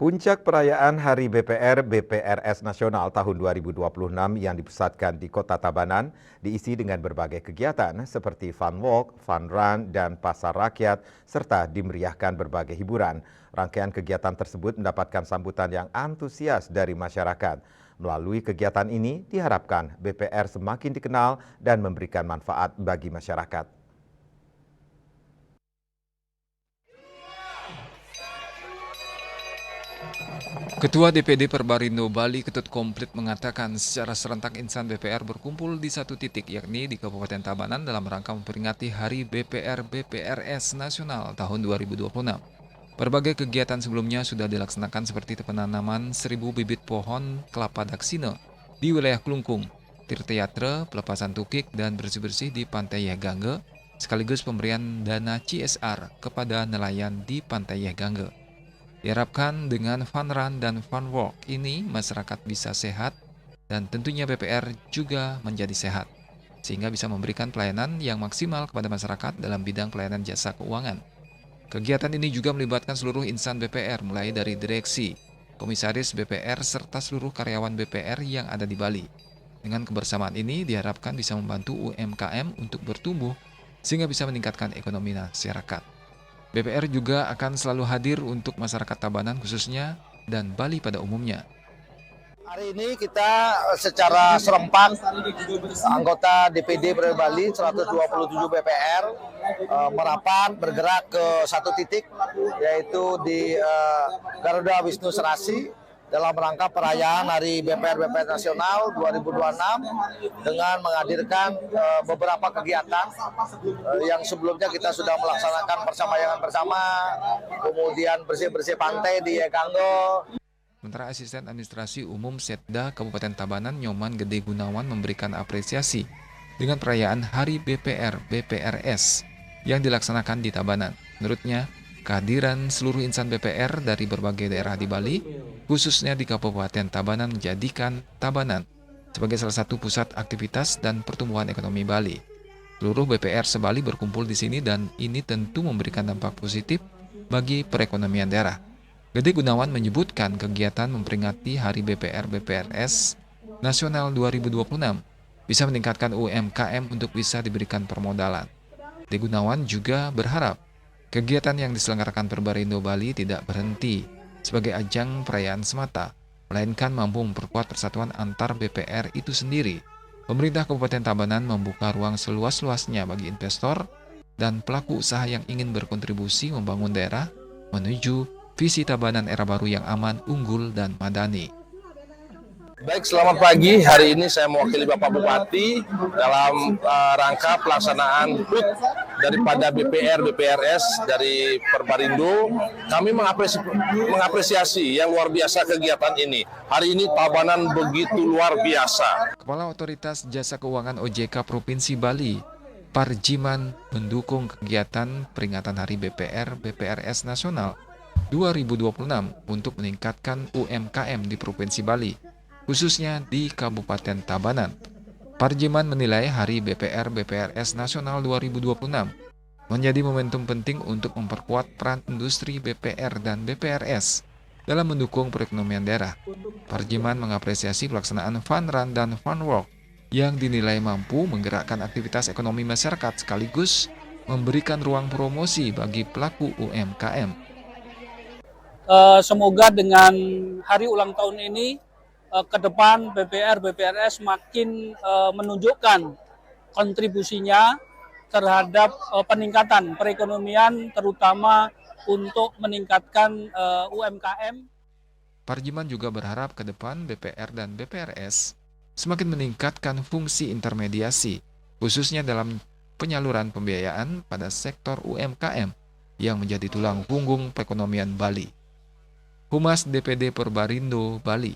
Puncak perayaan Hari BPR BPRS Nasional tahun 2026 yang dipusatkan di Kota Tabanan diisi dengan berbagai kegiatan seperti fun walk, fun run, dan pasar rakyat, serta dimeriahkan berbagai hiburan. Rangkaian kegiatan tersebut mendapatkan sambutan yang antusias dari masyarakat. Melalui kegiatan ini diharapkan BPR semakin dikenal dan memberikan manfaat bagi masyarakat. Ketua DPD Perbarindo Bali Ketut Komplit mengatakan secara serentak insan BPR berkumpul di satu titik yakni di Kabupaten Tabanan dalam rangka memperingati Hari BPR BPRS Nasional tahun 2026. Berbagai kegiatan sebelumnya sudah dilaksanakan seperti penanaman 1.000 bibit pohon kelapa daksina di wilayah Klungkung, tirtayatra, pelepasan tukik, dan bersih-bersih di Pantai Yegangge, sekaligus pemberian dana CSR kepada nelayan di Pantai Yegangge. Diharapkan dengan fun run dan fun walk ini masyarakat bisa sehat dan tentunya BPR juga menjadi sehat, sehingga bisa memberikan pelayanan yang maksimal kepada masyarakat dalam bidang pelayanan jasa keuangan. Kegiatan ini juga melibatkan seluruh insan BPR mulai dari direksi, komisaris BPR, serta seluruh karyawan BPR yang ada di Bali. Dengan kebersamaan ini diharapkan bisa membantu UMKM untuk bertumbuh sehingga bisa meningkatkan ekonomi masyarakat. BPR juga akan selalu hadir untuk masyarakat Tabanan khususnya dan Bali pada umumnya. Hari ini kita secara serempak anggota DPD Bali 127 BPR merapat bergerak ke satu titik yaitu di Garuda Wisnu Serasi dalam rangka perayaan Hari BPR BPR Nasional 2026 dengan menghadirkan beberapa kegiatan yang sebelumnya kita sudah melaksanakan persamayangan bersama, kemudian bersih-bersih pantai di Yegangge. Sementara Asisten Administrasi Umum Setda Kabupaten Tabanan Nyoman Gede Gunawan memberikan apresiasi dengan perayaan Hari BPR BPRS yang dilaksanakan di Tabanan. Menurutnya, kehadiran seluruh insan BPR dari berbagai daerah di Bali, khususnya di Kabupaten Tabanan, menjadikan Tabanan sebagai salah satu pusat aktivitas dan pertumbuhan ekonomi Bali. Seluruh BPR se-Bali berkumpul di sini dan ini tentu memberikan dampak positif bagi perekonomian daerah. Gede Gunawan menyebutkan kegiatan memperingati Hari BPR BPRS Nasional 2026 bisa meningkatkan UMKM untuk bisa diberikan permodalan. Gede Gunawan juga berharap kegiatan yang diselenggarakan Perbarindo Bali tidak berhenti sebagai ajang perayaan semata, melainkan mampu memperkuat persatuan antar BPR itu sendiri. Pemerintah Kabupaten Tabanan membuka ruang seluas-luasnya bagi investor dan pelaku usaha yang ingin berkontribusi membangun daerah menuju visi Tabanan era baru yang aman, unggul, dan madani. Baik, selamat pagi. Hari ini saya mewakili Bapak Bupati dalam rangka pelaksanaan HUT daripada BPR BPRS dari Perbarindo. Kami mengapresiasi yang luar biasa kegiatan ini. Hari ini Tabanan begitu luar biasa. Kepala Otoritas Jasa Keuangan OJK Provinsi Bali, Parjiman, mendukung kegiatan peringatan Hari BPR BPRS Nasional 2026 untuk meningkatkan UMKM di Provinsi Bali, khususnya di Kabupaten Tabanan. Parjiman menilai Hari BPR BPRS Nasional 2026 menjadi momentum penting untuk memperkuat peran industri BPR dan BPRS dalam mendukung perekonomian daerah. Parjiman mengapresiasi pelaksanaan fun run dan fun walk yang dinilai mampu menggerakkan aktivitas ekonomi masyarakat sekaligus memberikan ruang promosi bagi pelaku UMKM. Semoga dengan hari ulang tahun ini ke depan BPR BPRS makin menunjukkan kontribusinya terhadap peningkatan perekonomian, terutama untuk meningkatkan UMKM. Parjiman juga berharap ke depan BPR dan BPRS semakin meningkatkan fungsi intermediasi, khususnya dalam penyaluran pembiayaan pada sektor UMKM yang menjadi tulang punggung perekonomian Bali. Humas DPD Perbarindo Bali,